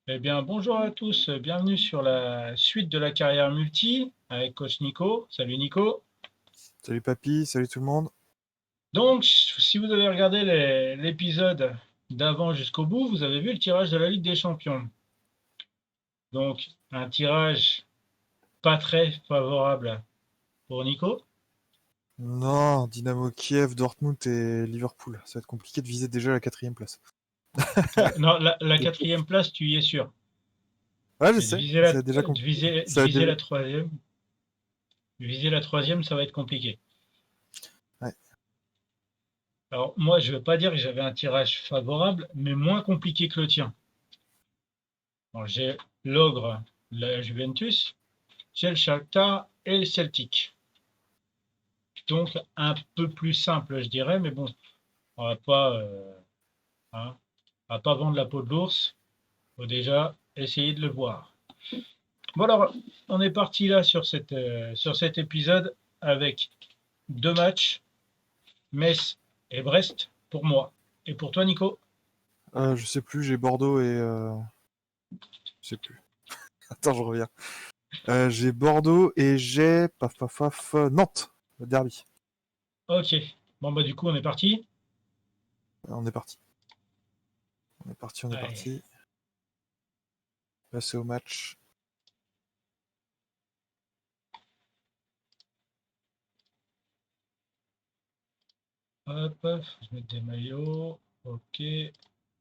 Eh bien, bonjour à tous, bienvenue sur la suite de la carrière multi avec coach Nico. Salut Nico. Salut papy, salut tout le monde. Donc, si vous avez regardé l'épisode d'avant jusqu'au bout, vous avez vu le tirage de la Ligue des Champions. Donc, un tirage pas très favorable pour Nico. Non, Dynamo Kiev, Dortmund et Liverpool. Ça va être compliqué de viser déjà la 4e place. Non, la quatrième place, tu y es sûr. Ouais, je Mais de sais. viser Ça va être déjà compliqué. de viser la troisième, ça va être compliqué. Ouais. Alors, moi, je ne veux pas dire que j'avais un tirage favorable, mais moins compliqué que le tien. Alors, j'ai l'Ogre, la Juventus, j'ai le Shakhtar et le Celtic. Donc un peu plus simple, je dirais, mais bon, on va pas, hein, on va pas vendre la peau de l'ours. Faut déjà essayer de le voir. Bon alors, on est parti là sur cet épisode avec deux matchs, Metz et Brest pour moi. Et pour toi, Nico? Je sais plus, j'ai Bordeaux et... Je sais plus. Attends, je reviens. J'ai Bordeaux et j'ai... Paf, paf, paf, Nantes, le derby. Ok. Bon bah du coup, on est parti. On est parti. On est parti, on est Allez, parti. Là, c'est au match. hop, je mets des maillots. Ok,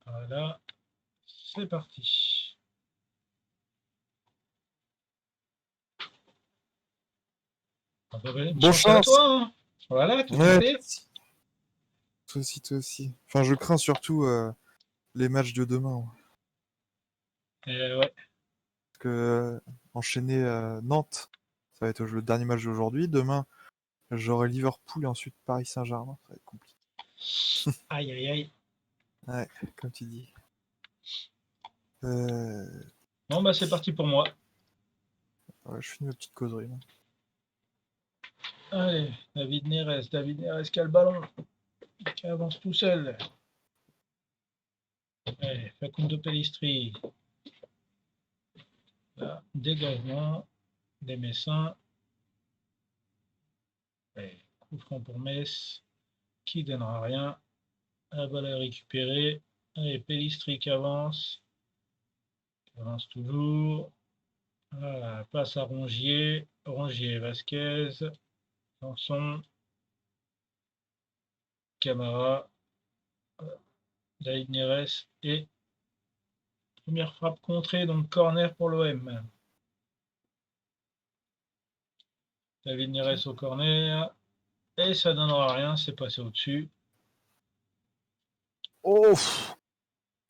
voilà, c'est parti. Ah bah, bonne Bonne chance à chance. toi, hein. Voilà, tout est Ouais, fait. toi aussi, toi aussi. Enfin, je crains surtout les matchs de demain, ouais. Ouais. Parce que enchaîner Nantes, ça va être le dernier match d'aujourd'hui. Demain, j'aurai Liverpool et ensuite Paris Saint-Germain. Ça va être compliqué. Aïe, aïe, aïe. Ouais, comme tu dis. Euh, Bon, bah, c'est parti pour moi. ouais, je finis ma petite causerie, là. Allez, David Neres qui a le ballon, qui avance tout seul. Allez, Facundo Pellistri. Là, dégagement des Messins. Allez, coup franc pour Metz, qui donnera rien. La balle est récupérée. Allez, Pellistri qui avance toujours. Voilà, passe à Rongier. Rongier, Vasquez, Sanson, Camara, David Neres et première frappe contrée, donc corner pour l'OM. David Neres au corner. Et ça donnera rien, c'est passé au-dessus. Oh pff,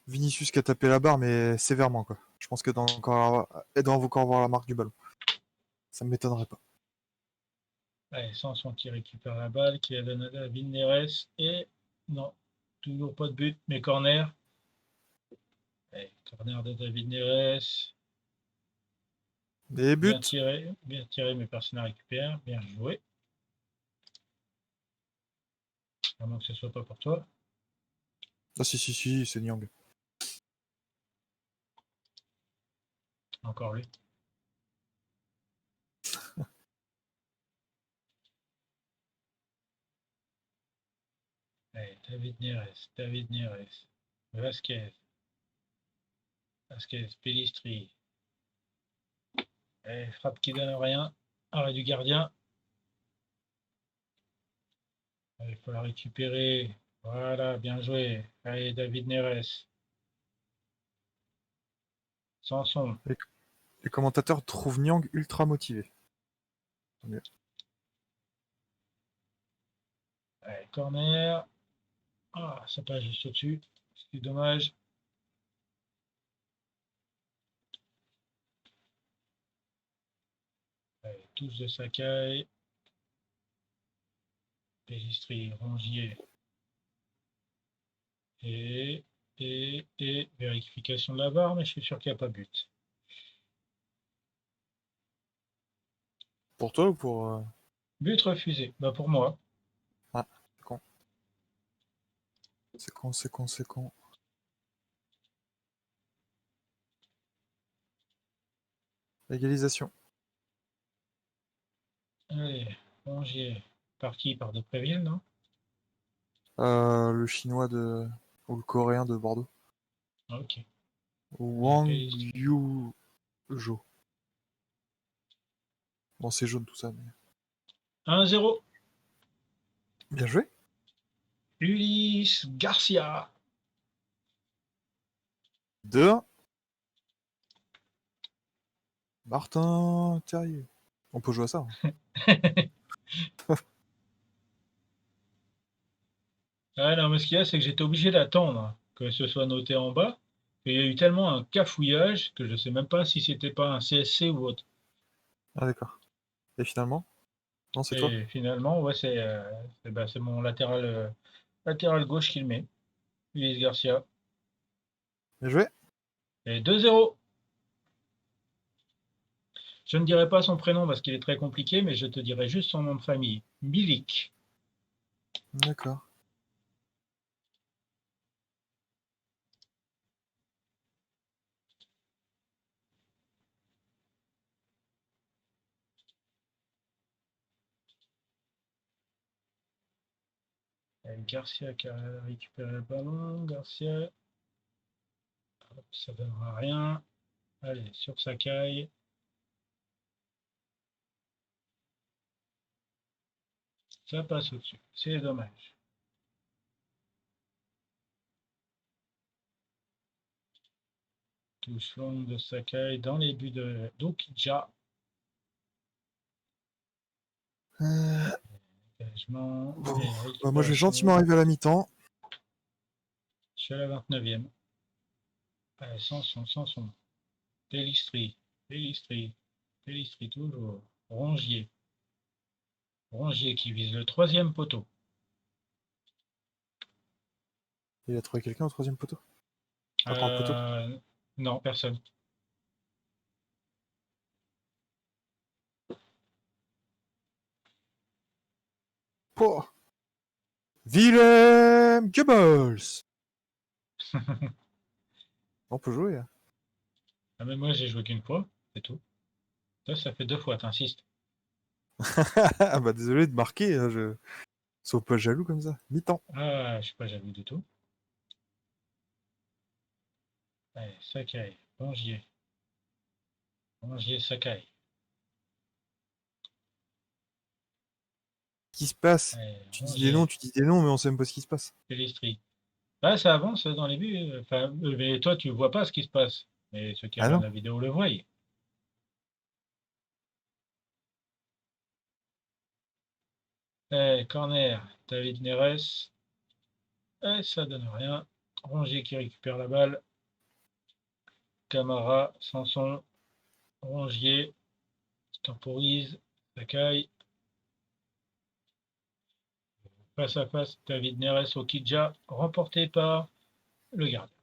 Vinicius qui a tapé la barre, mais sévèrement, quoi. Je pense qu'elle doit encore avoir la marque du ballon. Ça ne m'étonnerait pas. Allez, Sanson qui récupère la balle, qui la donne à David Neres. Et non, toujours pas de but, mais corner. Allez, corner de David Neres. Des buts. Bien tiré, mais personne ne récupère. Bien joué. À moins que ce soit pas pour toi. Ah si, si, si, c'est Nyang. Encore lui. Allez, David Neres. Vasquez. Vasquez, Pellistri. Allez, frappe qui donne rien. Arrêt du gardien. Il faut la récupérer. Voilà, bien joué. Allez, David Neres. Sanson. Les, les commentateurs trouvent Nyang ultra motivé. Tant mieux. Allez, corner. Ah, ça passe juste au-dessus. C'est dommage. Allez, touche de Sakai. Pellistri, Rongier. Et vérification de la barre, mais je suis sûr qu'il n'y a pas but. Pour toi ou pour... But refusé. Bah pour moi. Ah, c'est con. C'est con, c'est con, c'est con. Égalisation. Allez, Rongier. Par qui? Par Depréville, non? Le chinois de... ou le coréen de Bordeaux. Ok. Wang Égalisation. Yujo. Bon, c'est jaune tout ça, mais... 1-0. Bien joué. Ulysse Garcia. 2-1. Martin Terrier. On peut jouer à ça. Hein. Ah non, mais ce qu'il y a, c'est que j'étais obligé d'attendre que ce soit noté en bas. Il y a eu tellement un cafouillage que je sais même pas si c'était pas un CSC ou autre. Ah d'accord. Et finalement? Non, c'est toi? Et finalement, ouais, c'est mon latéral gauche qui le met, Ulysse Garcia. Bien joué. Et 2-0. Je ne dirai pas son prénom parce qu'il est très compliqué, mais je te dirai juste son nom de famille. Milik. D'accord. Garcia qui a récupéré le ballon. Garcia, hop, ça donnera rien. Allez, sur Sakai. Ça passe au-dessus. C'est dommage. Touche longue de Sakai dans les buts de Dokidja. Euh, Engagement Bon. et Bah, moi, je vais récupération. gentiment arriver à la mi-temps. Je suis à la 29e. Allez, Sanson. Pélistri. Pélistri toujours. Rongier. Rongier qui vise le troisième poteau. Il a trouvé quelqu'un au troisième poteau. Enfin, dans le poteau. Euh, non, personne. Oh. Willem Goebbels. On peut jouer. Hein. Ah, mais moi, j'ai joué qu'une fois, c'est tout. Toi, ça fait 2 fois, t'insistes. Ah bah désolé de marquer. Hein, je... Sois pas jaloux comme ça. Mi-temps. Ah, je suis pas jaloux du tout. Allez, Sakai. Rongier. Rongier, Sakai. Qu'est-ce qui se passe? Allez, Tu dis des noms, Rongier. tu dis des noms, mais on sait même pas ce qui se passe. Pélistri. Bah, ça avance dans les buts. Enfin, mais toi, tu vois pas ce qui se passe. Mais ceux qui Ah regardent non? la vidéo le voient. Corner, David Neres. Ça donne rien. Rongier qui récupère la balle. Camara, Sanson, Rongier, temporise, Sakai. Face à face, David Neres au Kidja, remporté par le gardien.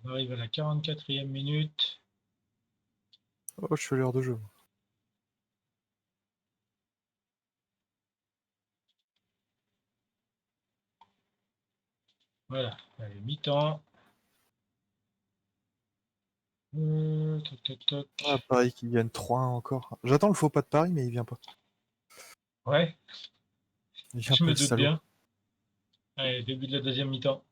On arrive à la 44e minute. Oh, je fais l'heure de jeu. Voilà, allez, mi-temps. Toc, toc, Ah, toc. Paris qui gagne 3-1 encore. J'attends le faux pas de Paris, mais il vient pas. Ouais, Il vient je pas me le doute salaud. bien. Allez, début de la deuxième mi-temps.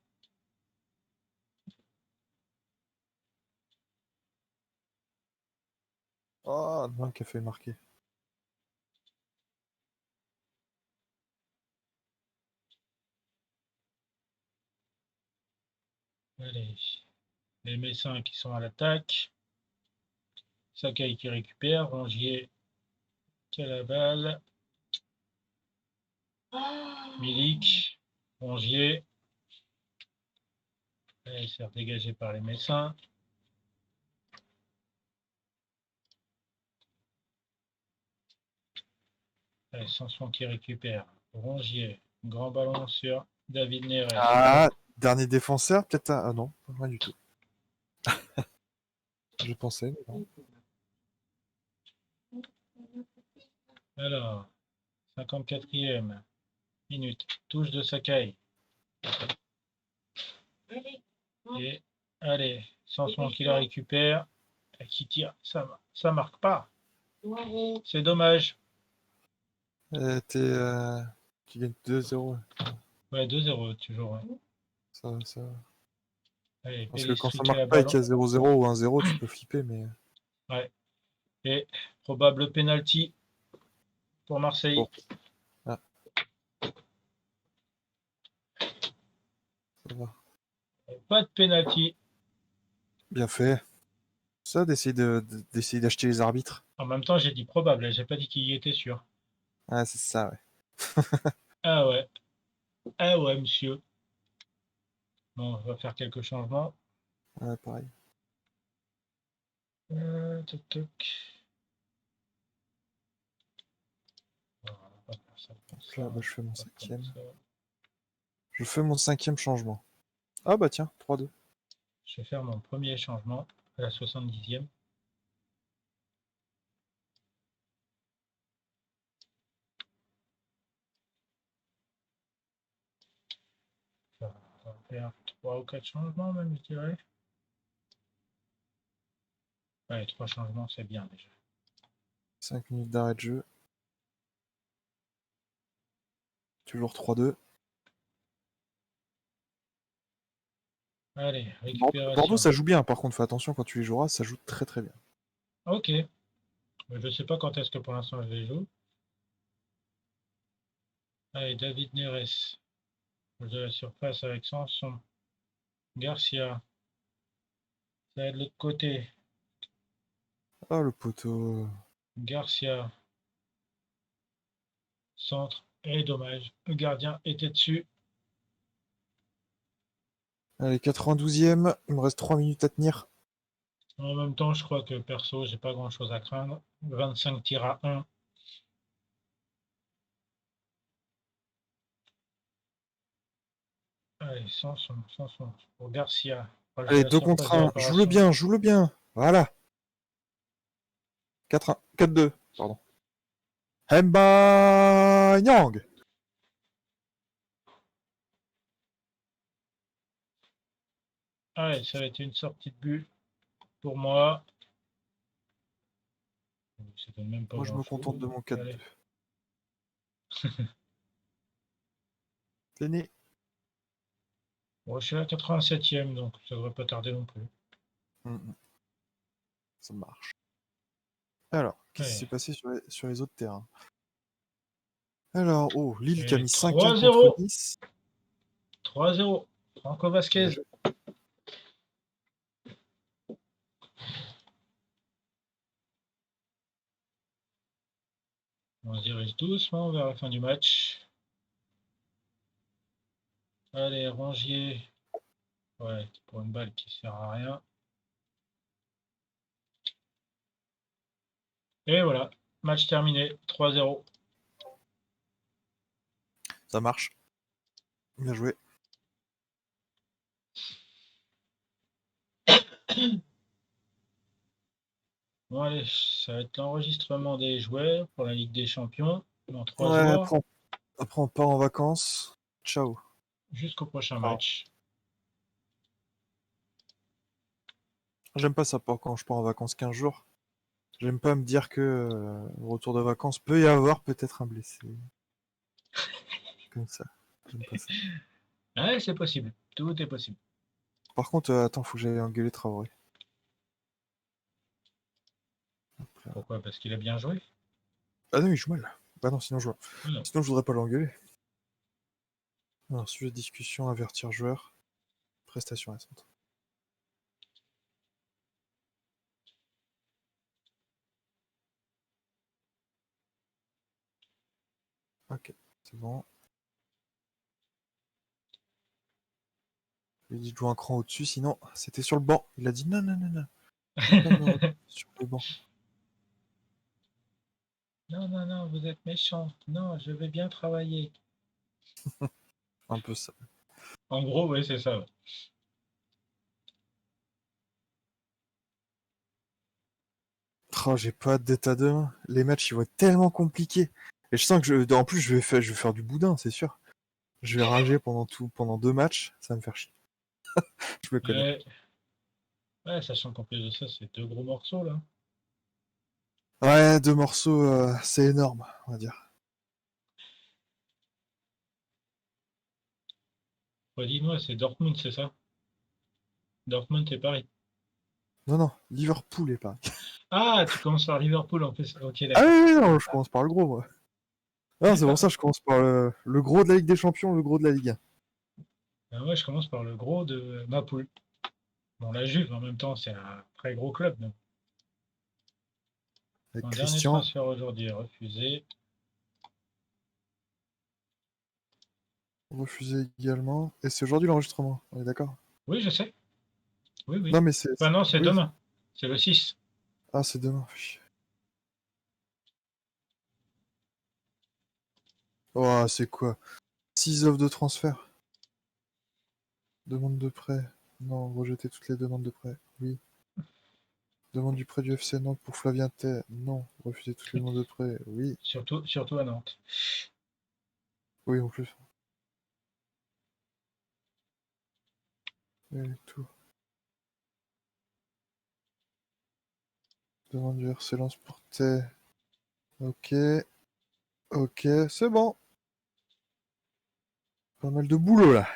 Oh, non, qui a fait marquer. Allez, les Messins qui sont à l'attaque. Sakai qui récupère. Rongier qui a la balle. Milik. Rongier. Allez, se faire dégager par les Messins. Allez, Sanson qui récupère. Rongier. Grand ballon sur David Neres. Ah, dernier défenseur, peut-être. Ah non, pas du tout. Je pensais. Mais non. Alors, 54e minute. Touche de Sakai. Et allez, Sanson qui la récupère. Et qui tire. Ça marque pas. C'est dommage. Tu gagnes 2-0. Ouais, 2-0 toujours. Ouais. Ça... Allez, Parce que quand ça Pellistric à marque la pas et qu'il ballon. y a 0-0 ou 1-0, tu peux flipper, mais Ouais. Et probable penalty pour Marseille. bon, ah, ça va. Pas de penalty. Bien fait. Ça, d'essayer d'acheter les arbitres. En même temps, j'ai dit probable. J'ai pas dit qu'il y était sûr. Ah, c'est ça, ouais. Ah ouais. Ah ouais, monsieur. Bon, on va faire quelques changements. Ouais, pareil. Toc, toc. On va pas faire ça comme Donc ça. là, bah, je fais mon Pas comme 5e. ça. Je fais mon 5e changement. Ah bah tiens, 3-2. Je vais faire mon premier changement à la 70e. On va faire 3 ou 4 changements même, je dirais. Ouais, 3 changements, c'est bien déjà. 5 minutes d'arrêt de jeu. Toujours 3-2. Allez, Bordeaux, récupération. ça joue bien. Par contre, fais attention quand tu les joueras, ça joue très très bien. Ok. Je ne sais pas quand est-ce que pour l'instant je les joue. Allez, David Neres. De la surface avec Sanson. Garcia. Ça va être de l'autre côté. Ah, le poteau. Garcia. Centre. Et dommage. Le gardien était dessus. Allez, 92e. Il me reste 3 minutes à tenir. En même temps, je crois que perso, j'ai pas grand chose à craindre. 25 tirs à 1. Allez, Sanson. Pour Garcia. Proche de Allez, la 2 surface contre de 1. Joue-le réparation. bien, joue-le bien. Voilà. 4-1. 4-2, pardon. Hemba Nyang. Allez, ça va être une sortie de but pour moi. Ça donne même pas Moi, je grand me chose. contente de mon 4-2. Allez. Tenez. Bon, je suis à la 87e, donc ça devrait pas tarder non plus. Ça marche. Alors, qu'est-ce qui s'est Allez. passé sur les autres terrains? Alors, oh, Lille qui a Et mis 5-1 contre 3-0. Nice. 3-0. Franco Bien Vasquez. joué. On se dirige doucement vers la fin du match. Allez, Rongier. Ouais, pour une balle qui sert à rien. Et voilà, match terminé. 3-0. Ça marche. Bien joué. Bon, allez, ça va être l'enregistrement des joueurs pour la Ligue des Champions dans 3 Ouais, jours après on part en vacances. Ciao. jusqu'au prochain Ah, match. j'aime pas ça quand je pars en vacances 15 jours. J'aime pas me dire que au retour de vacances peut y avoir peut-être un blessé. Comme ça. J'aime pas ça. Ouais, c'est possible. Tout est possible. Par contre, attends, faut que j'aille engueuler Traoré. Pourquoi? Parce qu'il a bien joué? Ah non, il joue mal. Bah non, sinon Non. sinon je voudrais pas l'engueuler. Alors, sujet de discussion, avertir joueur. Prestation récente. Ok, c'est bon. Il a dit de jouer un cran au-dessus, sinon c'était sur le banc. Il a dit non, non, non, non. Je vais pas me retrouver sur le banc. Non, non, non, vous êtes méchant. Non, je vais bien travailler. Un peu ça. En gros, oui, c'est ça. Ouais. Oh, j'ai pas hâte d'état 2. Les matchs, ils vont être tellement compliqués. Et je sens que en plus, je vais faire du boudin, c'est sûr. Je vais rager pendant 2 matchs, ça va me faire chier. Je me connais. Ouais, ouais, sachant qu'en plus de ça, c'est 2 gros morceaux là. Ouais, 2 morceaux, c'est énorme, on va dire. Redis-moi, c'est Dortmund, c'est ça? Dortmund et Paris. Non, non, Liverpool et Paris. Ah, tu commences par Liverpool en plus. Ok, Ah d'accord. oui, oui, non, je commence par le gros, moi. Non, c'est pour D'accord. ça que je commence par le gros de la Ligue des Champions, le gros de la Ligue 1. Ben ouais, je commence par le gros de ma poule. Bon, la Juve, en même temps, c'est un très gros club. Donc. Avec Mon dernier Christian, transfert aujourd'hui est refusé. refusé également. Et c'est aujourd'hui l'enregistrement, on est d'accord? Oui, je sais. Oui, oui. Non, mais Enfin, non, c'est oui. demain. C'est le 6. Ah, c'est demain. Oui. Oh, c'est quoi? 6 offres de transfert. Demande de prêt. Non, rejeter toutes les demandes de prêt. Oui. Demande du prêt du FC Nantes pour Flavien Tay. Non. Refuser toutes les demandes de prêt. Oui. Surtout à Nantes. Oui, en plus. Et tout. Demande du RC Lens pour Tay. Ok. Ok, c'est bon. Pas mal de boulot là.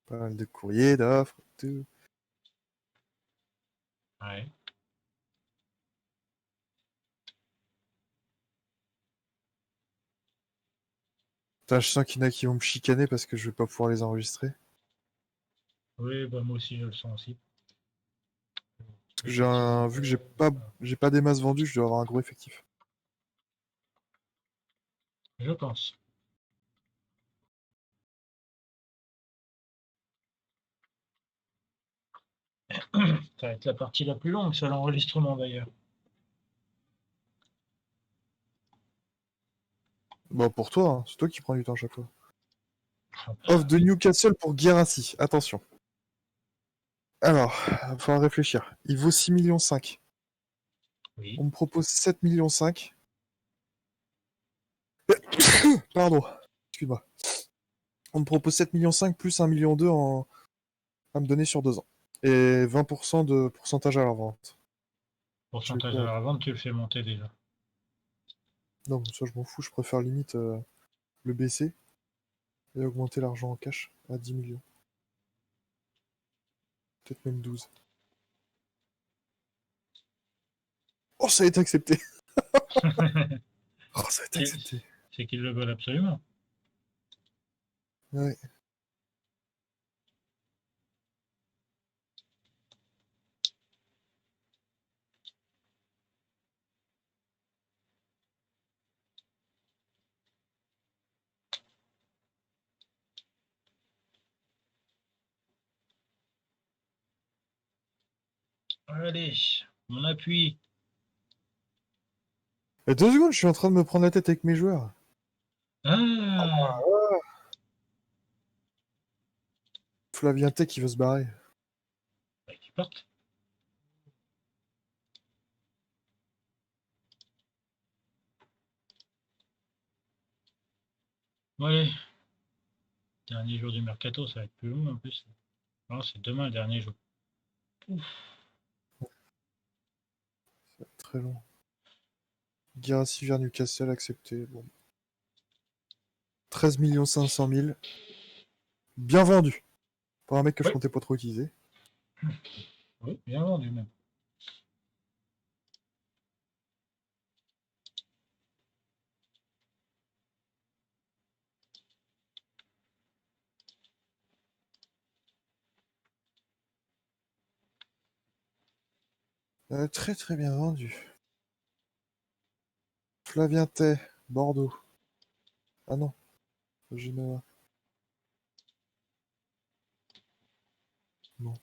Pas mal de courriers, d'offres, tout. Ouais. Putain, je sens qu'il y en a qui vont me chicaner parce que je vais pas pouvoir les enregistrer. Oui, bah moi aussi, je le sens aussi. Parce que Effectivement. vu que j'ai pas des masses vendues, je dois avoir un gros effectif. Je pense. Ça va être la partie la plus longue, c'est l'enregistrement d'ailleurs. Bon, pour toi, hein, c'est toi qui prends du temps à chaque fois. Ah Offre bah de oui. Newcastle pour Guirassy. Attention. Alors, il va falloir réfléchir. Il vaut 6,5 millions. Oui. On me propose 7,5 millions. Pardon. Excuse-moi. On me propose 7,5 millions plus 1,2 million à me donner sur 2 ans. Et 20% de pourcentage à la vente. Je fais Pourcentage à quoi? la vente, tu le fais monter déjà. Non, ça je m'en fous. Je préfère limite le baisser et augmenter l'argent en cash à 10 millions. Peut-être même 12. Oh, ça a été accepté. Oh, ça a été C'est accepté. c'est qu'ils le veulent absolument. Ouais. Allez, mon appui. Et 2 secondes, je suis en train de me prendre la tête avec mes joueurs. Ah, Flavien Tech qui veut se barrer. bah, qu'ils partent. Ouais, dernier jour du mercato, ça va être plus long en plus. Non, c'est demain le dernier jour. Ouf. Très long. Guirassy vers Newcastle accepté. Bon. 13 500 000. Bien vendu. Pour un mec que je Oui, comptais pas trop utiliser. oui, bien vendu même. Très très bien vendu. Flavien Tay, Bordeaux. Ah non, Genoa. Non.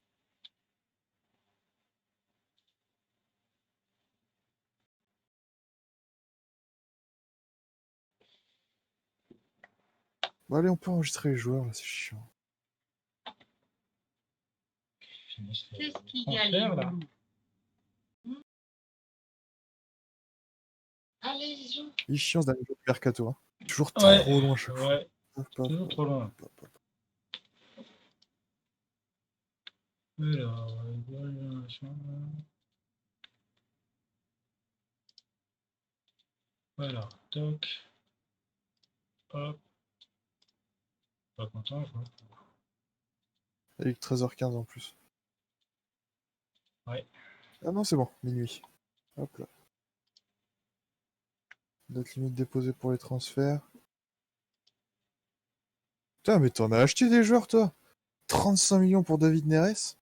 Bon, allez, on peut enregistrer les joueurs là, c'est chiant. Finissent les Qu'est-ce qu'il y a, les transferts là. loups? Allez, les loups. Il est chiant ce dernier jour du mercato. Hein. Toujours Ouais, trop loin à chaque fois. ouais, toujours trop loin. Hop, hop. Alors, voilà, machin. Voilà, toc, hop, pas content, je vois. Avec 13h15 en plus. Ouais, Ah non, c'est bon, minuit. Hop là. Date limite déposée pour les transferts. Putain, mais t'en as acheté des joueurs, toi? 35 millions pour David Neres?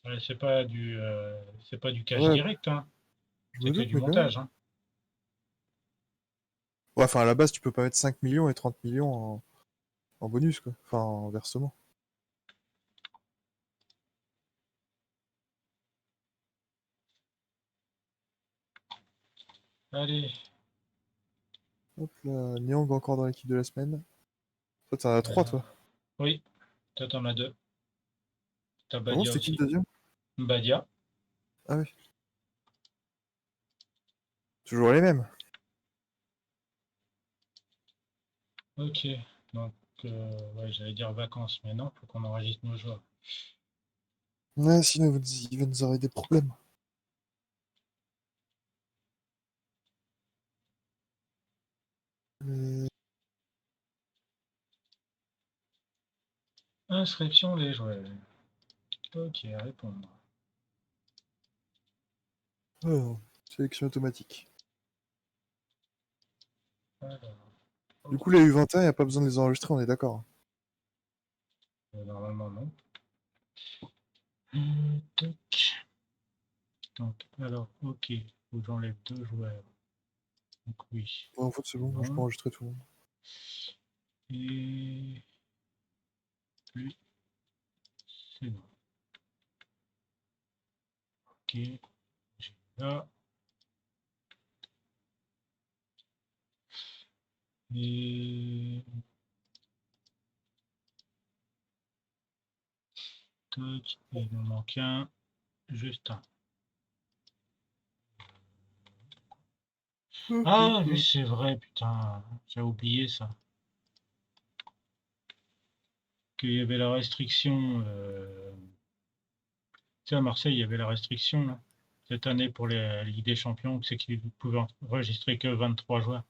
ouais, c'est pas du cash Ouais, direct, hein. je C'est me que doute, du mais quand même. montage, hein. Ouais, enfin, à la base, tu peux pas mettre 5 millions et 30 millions en bonus, quoi. Enfin, en versement. Allez, Hop là, Niang encore dans l'équipe de la semaine. Toi, t'en as 3, voilà. toi. Oui, toi t'en as deux. T'as Comment Badia c'était qui le aussi. deuxième? Badia. Ah oui. Toujours les mêmes. Ok, donc ouais, j'allais dire vacances, mais non, faut qu'on enregistre nos joueurs. Ouais, sinon, il va nous avoir des problèmes. Euh, Inscription des joueurs. Ok, répondre. oh, sélection automatique. Alors, Du ok, coup, les U21, il n'y a pas besoin de les enregistrer, on est d'accord. normalement non. Tac. Donc, alors, ok, faut que j'enlève deux joueurs. Donc oui, Ouais, en fait, c'est c'est bon, moi, je peux bon. enregistrer tout le monde. Et lui, c'est bon. Ok, j'ai là. Et tac, il nous manque un, juste un. Ah oui, c'est vrai, putain, j'ai oublié ça. Qu'il y avait la restriction. Tu sais, à Marseille, il y avait la restriction là, cette année pour la Ligue des Champions, c'est qu'ils pouvaient enregistrer que 23 joueurs.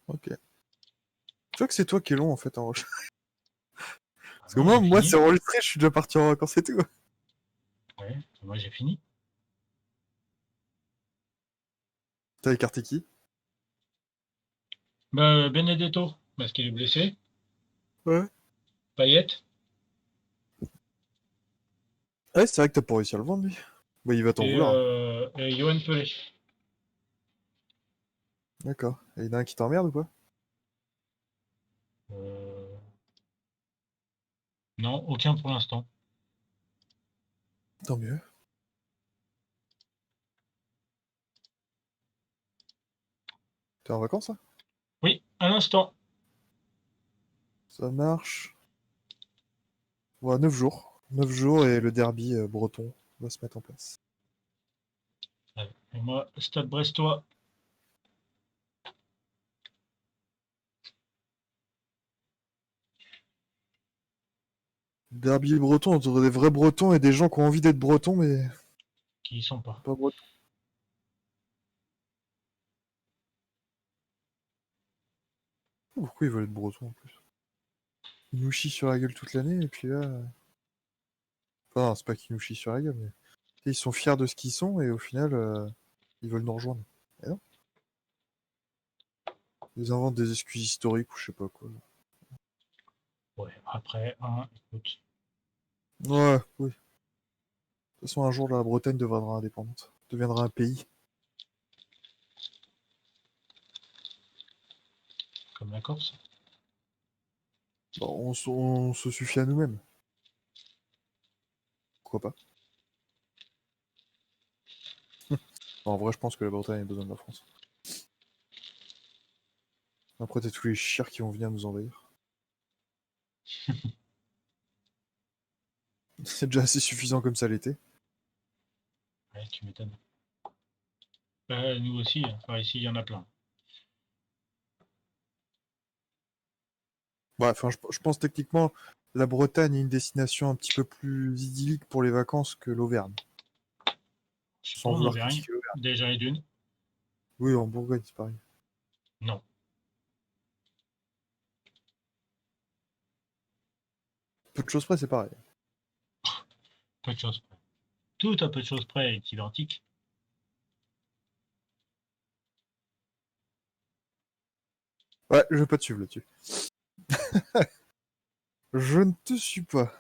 Ok. Je crois que c'est toi qui es long, en fait, à enregistrer. Ah Parce que non, j'ai moi, fini. c'est enregistré, je suis déjà parti en vacances et tout. Ouais, moi j'ai fini. T'as écarté qui? Bah, Benedetto, parce qu'il est blessé. Ouais. Payet Ouais, c'est vrai que t'as pas réussi à le vendre, lui. Bah, il va t'en vouloir. et Johan Pelé. D'accord. Et il y en a un qui t'emmerde ou pas? Euh, non, aucun pour l'instant. Tant mieux. T'es en vacances, là? Oui, à l'instant. Ça marche. Ouais, 9 jours. 9 jours et le derby breton va se mettre en place. Et moi, Stade Brestois. Derby breton, on aurait des vrais bretons et des gens qui ont envie d'être bretons, mais Qui y sont pas. pas bretons. Pourquoi ils veulent être bretons en plus? Ils nous chient sur la gueule toute l'année et puis là. Enfin, non, c'est pas qu'ils nous chient sur la gueule, mais. Ils sont fiers de ce qu'ils sont et au final, ils veulent nous rejoindre. Et non. Ils inventent des excuses historiques ou je sais pas quoi. Ouais, après, hein, écoute, Ouais, oui. De toute façon, un jour, la Bretagne deviendra indépendante. Deviendra un pays. comme la Corse. Bon, on se suffit à nous-mêmes. Pourquoi pas? En vrai, je pense que la Bretagne a besoin de la France. Après, t'as tous les chiens qui vont venir nous envahir. C'est déjà assez suffisant comme ça l'été. Ouais, tu m'étonnes. Bah, nous aussi, hein. Enfin, ici, il y en a plein. Ouais, enfin, je pense techniquement, la Bretagne est une destination un petit peu plus idyllique pour les vacances que l'Auvergne. Je sais pas, Sans en vouloir Auvergne, critiquer l'Auvergne. déjà et d'une. Oui, en Bourgogne, c'est pareil. Non, Peu de choses près, c'est pareil. peu de choses près. Tout à peu de choses près est identique. Ouais, je vais pas te suivre là-dessus. Je ne te suis pas.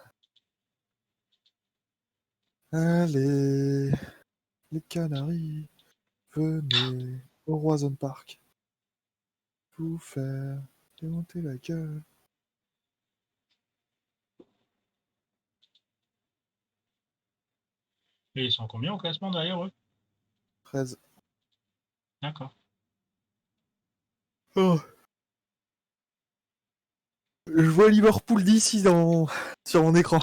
Allez, les Canaries, venez au Roison Park. Vous faire démonter la gueule. Et ils sont combien au classement derrière eux? 13. D'accord. Oh, je vois Liverpool d'ici sur mon écran.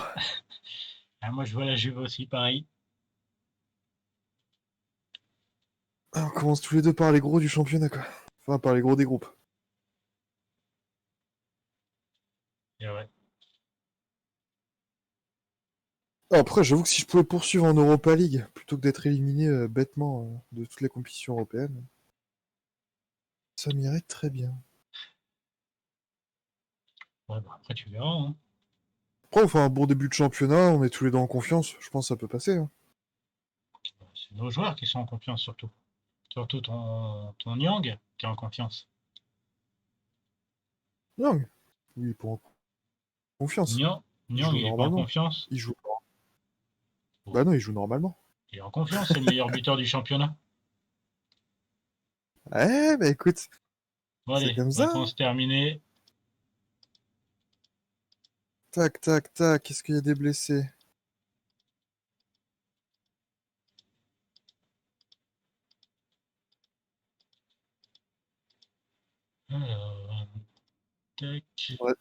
Ah, moi, je vois la Juve aussi, pareil. Ah, on commence tous les deux par les gros du championnat, quoi. Enfin, par les gros des groupes. Et ouais. Après, j'avoue que si je pouvais poursuivre en Europa League, plutôt que d'être éliminé bêtement de toutes les compétitions européennes, ça m'irait très bien. Ouais, bah, après, tu verras. Hein. Après, on fait un bon début de championnat, on est tous les deux en confiance, je pense que ça peut passer. Hein. C'est nos joueurs qui sont en confiance, surtout. Surtout ton Yang qui est en confiance. Non, oui, pour en confiance. Nyang, Il Nyang, joue il est pas en normalement. confiance. Il joue. Bon, Bah non, il joue normalement. il est en confiance, c'est le meilleur buteur du championnat. Eh, bah écoute, Bon, c'est allez, comme ça. Hein. vacances terminées. Tac, tac, tac, est-ce qu'il y a des blessés? Alors, tac.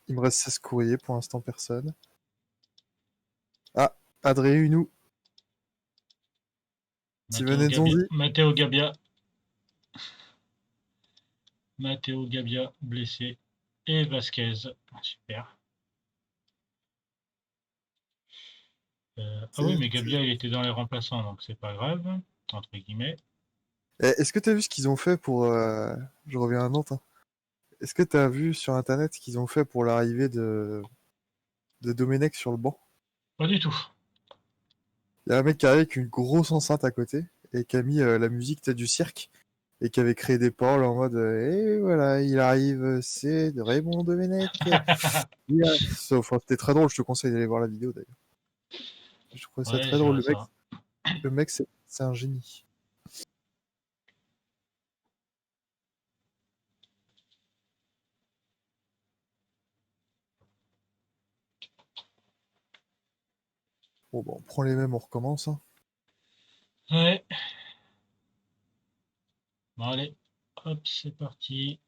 Il me reste 16 courriers, pour l'instant personne. Ah, Adré Hunou, Steven Nzonzi. Matteo Gabbia. Matteo Gabbia blessé. Et Vasquez. Super. Ah oui, mais Gabbia, il était dans les remplaçants, donc c'est pas grave, entre guillemets. Est-ce que t'as vu ce qu'ils ont fait pour... Je reviens à Nantes. Hein. Est-ce que t'as vu sur Internet ce qu'ils ont fait pour l'arrivée de Domenech sur le banc? Pas du tout. Il y a un mec qui arrive avec une grosse enceinte à côté et qui a mis la musique t'as, du cirque et qui avait créé des paroles en mode et voilà, il arrive, c'est de Raymond Domenech. Enfin, c'était très drôle, je te conseille d'aller voir la vidéo d'ailleurs. Je trouvais ça Ouais, très je drôle. vois ça. Le mec c'est un génie. Bon, bah, on prend les mêmes, on recommence. Hein. Ouais. Bon, allez. Hop, c'est parti.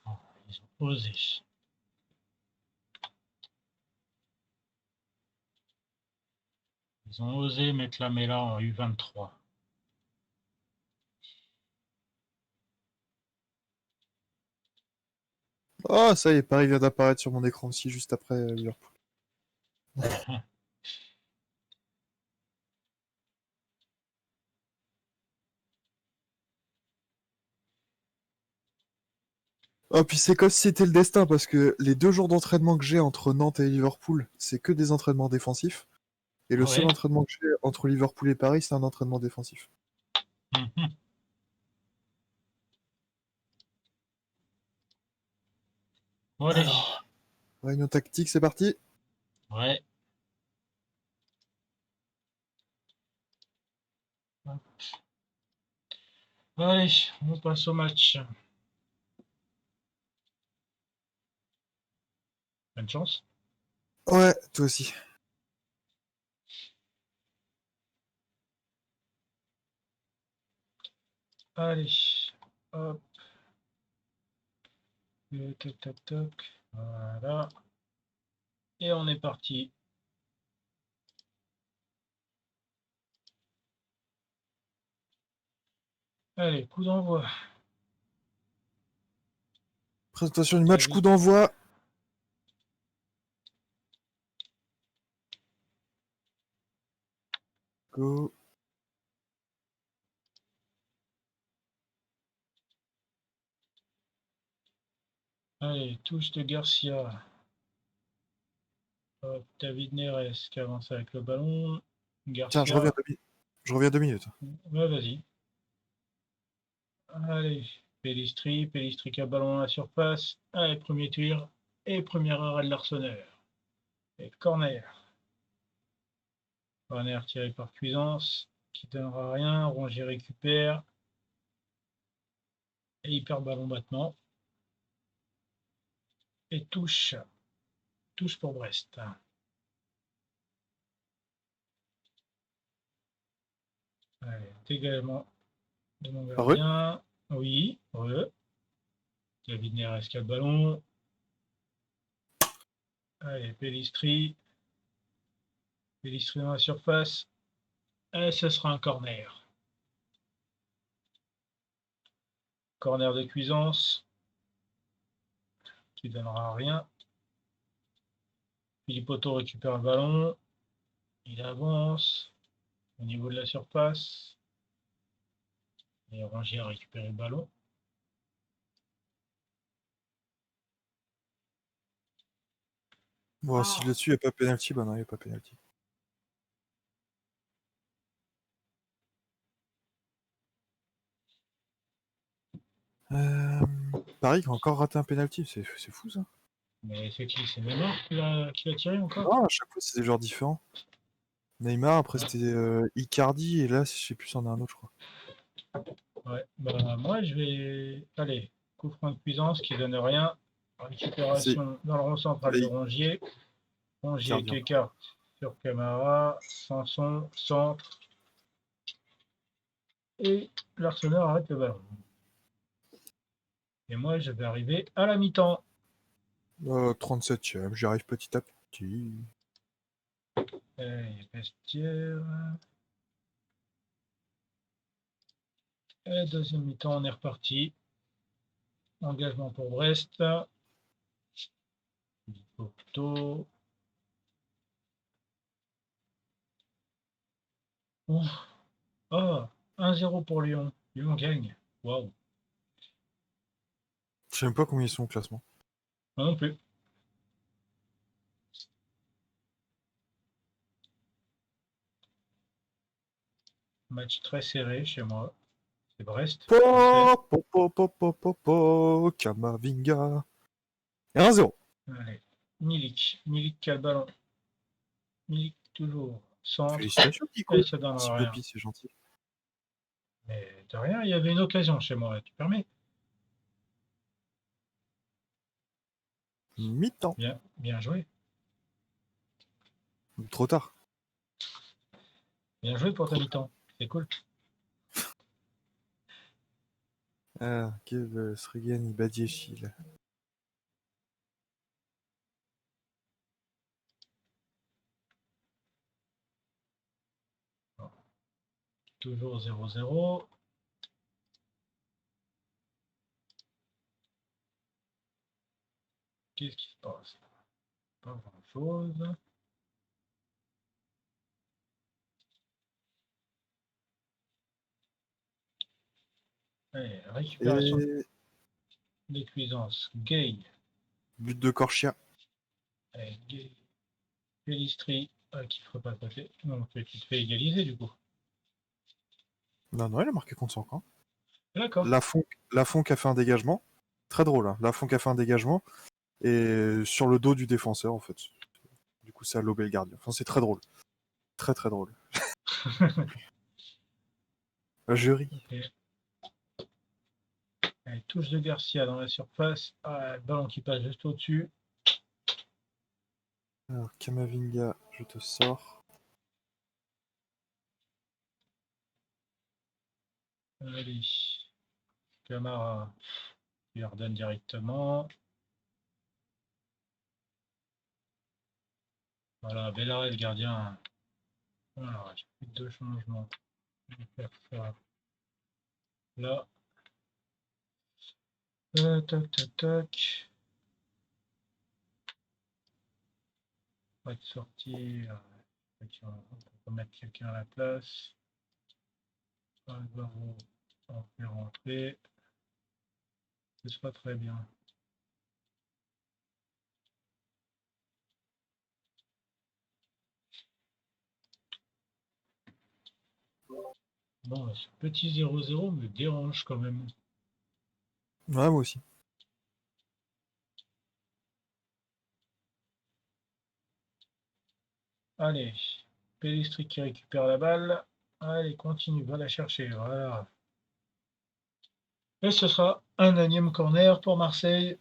Oh, ils ont osé. Ils ont osé mettre la Mela en U23. Oh, ça y est, Paris vient d'apparaître sur mon écran aussi, juste après Liverpool. Oh, puis c'est comme si c'était le destin, parce que les 2 jours d'entraînement que j'ai entre Nantes et Liverpool, c'est que des entraînements défensifs. Et le Ah seul ouais. entraînement que j'ai entre Liverpool et Paris, c'est un entraînement défensif. Mhm. Bon, allez. Alors, réunion tactique, c'est parti. Ouais. Allez, on passe au match. Bonne chance. Ouais, toi aussi. Allez. Hop. Toc, toc, toc. Voilà. Et on est parti. Allez, coup d'envoi. Présentation du match, David. coup d'envoi. Go. Allez, touche de Garcia. Hop, David Neres qui avance avec le ballon. Tiens, Garcia. je reviens 2 minutes. Ouais, vas-y. Allez, Pellistri. Pellistri qui a le ballon à la surface. Allez, premier tir. Et premier arrêt de l'Arseneur. Et corner. Corner tiré par Cuisance. Qui donnera rien. Rongier récupère. Et il perd ballon battement. Et touche. Touche pour Brest. Allez, dégagement de mon Re. gardien. Oui, David Neres qui a le ballon. Allez, Pellistri. Pellistri dans la surface. Et ce sera un corner. Corner de Cuisance. Qui donnera rien. Philippe Otto récupère le ballon. Il avance au niveau de la surface. Et Rongier a récupéré le ballon. Bon, si là-dessus, il n'y a pas penalty, bah non, il n'y a pas penalty. Paris qui a encore raté un penalty, c'est fou ça. Mais c'est qui? C'est Neymar qui l'a tiré encore? Non, à chaque fois, c'est des joueurs différents. Neymar, après Ouais. c'était Icardi, et là, je sais plus, c'en a un autre, je crois. Ouais. Bah, moi, je vais. Allez, coup franc de Cuisance qui donne rien. C'est Récupération dans le rond central de c'est Rongier. Rongier Icardi qui encore. écarte sur Camara. Sanson, centre. Et l'Arsenal arrête le ballon. Et moi, je vais arriver à la mi-temps. 37ème, j'y arrive petit à petit. Et vestiaire. Et deuxième mi-temps, on est reparti. Engagement pour Brest. Porto. Oh, ah, 1-0 pour Lyon. Lyon gagne. Waouh. Je sais même pas combien ils sont au classement. Moi non plus. Match très serré chez moi. C'est Brest, Po, je sais. po, po, po, po, po, po, Kamavinga. Et 1-0. Allez. Milik. Milik qui a le ballon. Milik toujours. Centre. Félicitations, Et Kiko. ça Merci, donnera rien. papy, c'est gentil. Mais de rien, il y avait une occasion chez moi. Tu permets? Mi-temps. Bien, bien joué. Trop tard. Bien joué pour ta mi-temps. C'est cool. Ah, quel Sregan Badiachil. Toujours 0-0. Qu'est-ce qui se passe? Pas grand-chose. Allez, récupération Et des cuisances. Gay. but de Corchia. Allez, Gay. Pellistri qui ne ferait pas côté. Donc tu te fais égaliser du coup. Non, non, il a marqué contre son camp. D'accord. Lafont qui a fait un dégagement. Très drôle, hein. Lafont qui a fait un dégagement. Et sur le dos du défenseur, en fait. Du coup, ça a lobé le gardien. Enfin, c'est très drôle. Très, très drôle. Je ris. Ok. Allez, touche de Garcia dans la surface. Ah, le ballon qui passe juste au-dessus. Alors, Kamavinga, je te sors. Allez. Camara qui redonne directement. Voilà, bel arrêt le gardien. Voilà, j'ai plus de deux changements. Je vais faire ça. Là. Tac, tac, tac. Pas de sortie. On peut mettre quelqu'un à la place. Alvaro, on fait rentrer. Ce sera très bien. Bon, ce petit 0-0 me dérange quand même. Ouais, moi aussi. Allez, Pellistri qui récupère la balle. Allez, continue, va la chercher. Voilà. Et ce sera un énième corner pour Marseille.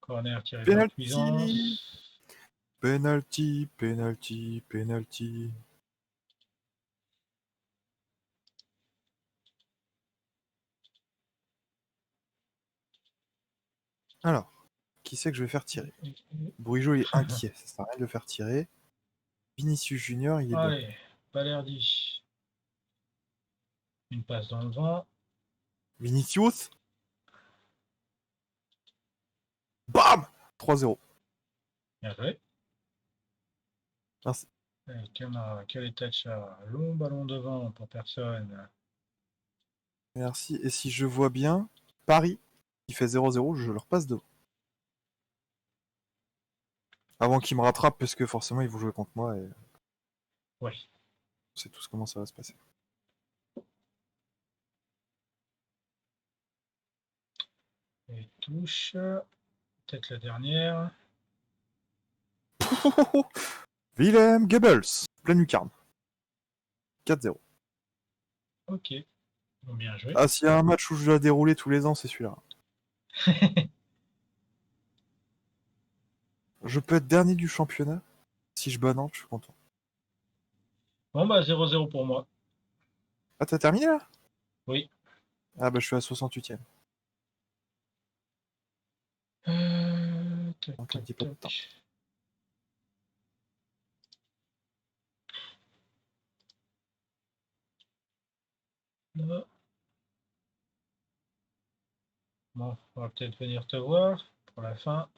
Corner tiré de leur Penalty! cuisance. Penalty, penalty, penalty. Alors, qui c'est que je vais faire tirer? Bourigeaud, il est inquiet, ça sert à rien de le faire tirer. Vinicius Junior, il est bon. Allez, Balerdi. Une passe dans le vent. Vinicius! Bam! 3-0. Bien joué. Merci. Camara, quel est ça? Long ballon devant pour personne. Merci. Et si je vois bien, Paris, qui fait 0-0, je leur passe devant. Avant qu'ils me rattrapent, parce que forcément, ils vont jouer contre moi et Ouais. on sait tous comment ça va se passer. Et touche. Peut-être la dernière. Willem Goebbels, pleine lucarne. 4-0. Ok. Bon, bien joué. Ah, s'il y a un match où je dois dérouler tous les ans, c'est celui-là. Je peux être dernier du championnat. Si je bats Nantes, je suis content. Bon, bah 0-0 pour moi. Ah, t'as terminé là? Oui. Ah, bah je suis à 68ème. Tac, Donc un tac, petit peu de temps. tac. Là. Bon, on va peut-être venir te voir pour la fin.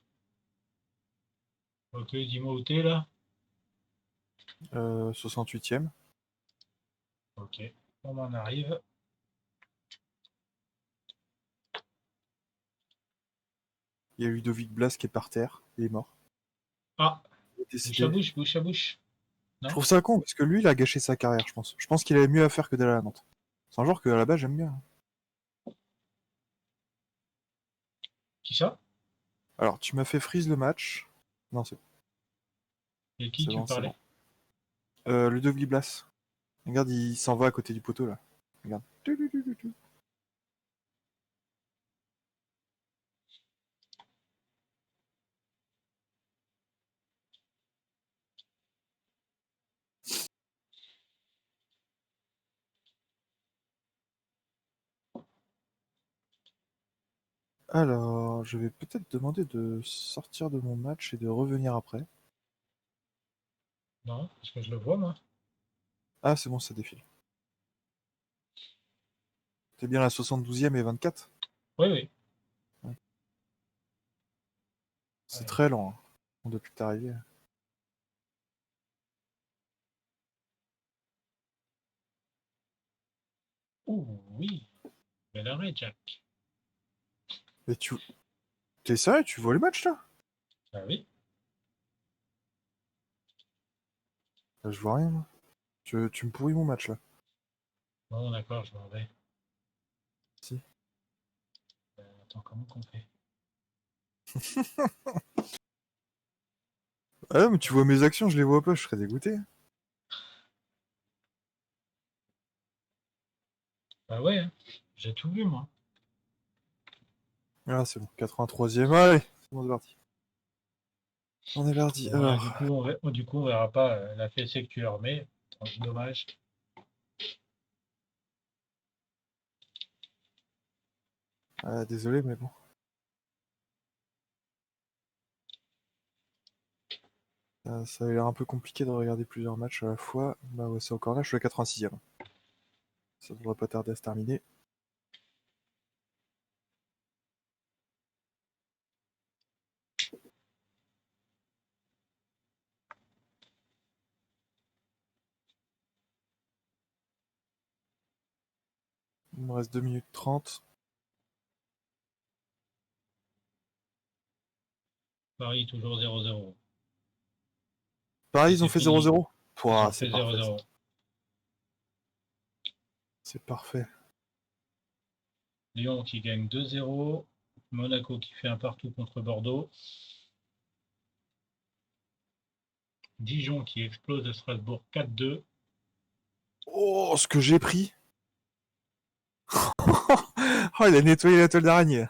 Ok, dis-moi où t'es là. 68ème. Ok, on en arrive. Il y a Ludovic Blas qui est par terre. Il est mort. Ah, Il est bouche à décédé. bouche, bouche à bouche. Je Non? trouve ça con parce que lui, il a gâché sa carrière, je pense. Je pense qu'il avait mieux à faire que d'aller à Nantes. C'est un joueur que à la base j'aime bien. Qui ça? Alors, tu m'as fait freeze le match. Non, Et qui c'est tu me bon, c'est parlais? bon. Ludovic Blas. Regarde, il s'en va à côté du poteau là. Regarde. Alors, je vais peut-être demander de sortir de mon match et de revenir après. Non, parce que je le vois moi. Ah, c'est bon, ça défile. T'es bien la 72e et 24? Oui, oui. Ouais. C'est Ouais. très lent, hein, depuis que t'es arrivé. Ouh, oui. Bel arrêt, Jack. Mais t'es sérieux? Tu vois le match là? Ah oui. Là, je vois rien, moi. Tu me pourris mon match là. Bon, d'accord, je m'en vais. Si. Attends, comment qu'on fait? Ah, mais tu vois mes actions, je les vois pas, je serais dégoûté. Bah ouais, hein. J'ai tout vu moi. Ah, c'est bon, 83e. Allez, c'est bon, c'est parti. On est parti. Bon, Alors, du coup, on verra pas la fessée que tu leur mets. Dommage. désolé, mais bon. Ça a l'air un peu compliqué de regarder plusieurs matchs à la fois. Bah ouais, c'est encore là, je suis à 86e. Ça devrait pas tarder à se terminer. Il me reste 2 minutes 30. Paris, toujours 0-0. Pareil, ils C'est ont fait fini. 0-0. Ils ont C'est fait parfait. 0-0. C'est parfait. Lyon qui gagne 2-0. Monaco qui fait un partout contre Bordeaux. Dijon qui explose à Strasbourg 4-2. Oh, ce que j'ai pris. Oh, il a nettoyé la toile d'araignée.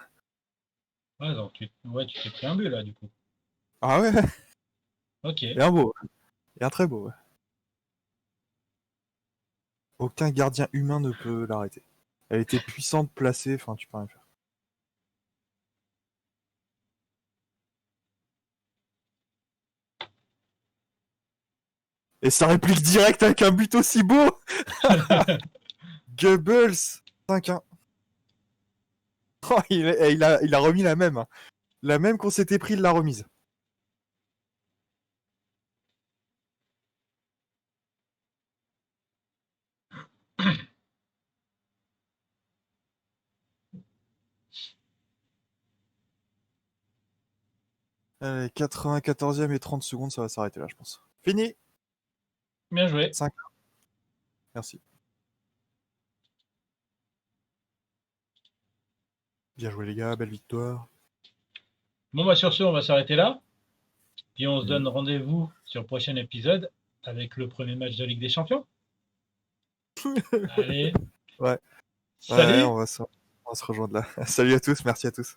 Ah, donc tu t'es pris un but là, du coup. Ah ouais, Ok. et un beau. Et un très beau. Ouais. Aucun gardien humain ne peut l'arrêter. Elle était puissante, placée, enfin, tu peux rien faire. Et ça réplique direct avec un but aussi beau. Goebbels 5-1. Oh, il a remis la même. La même qu'on s'était pris, il l'a remise. Allez, 94e et 30 secondes, ça va s'arrêter là, je pense. Fini. Bien joué. 5. Merci. Bien joué les gars, belle victoire. Bon, bah sur ce, on va s'arrêter là. Puis on se Mhm. donne rendez-vous sur le prochain épisode avec le premier match de Ligue des Champions. Allez, Ouais, salut! on va se rejoindre là. Salut à tous, merci à tous.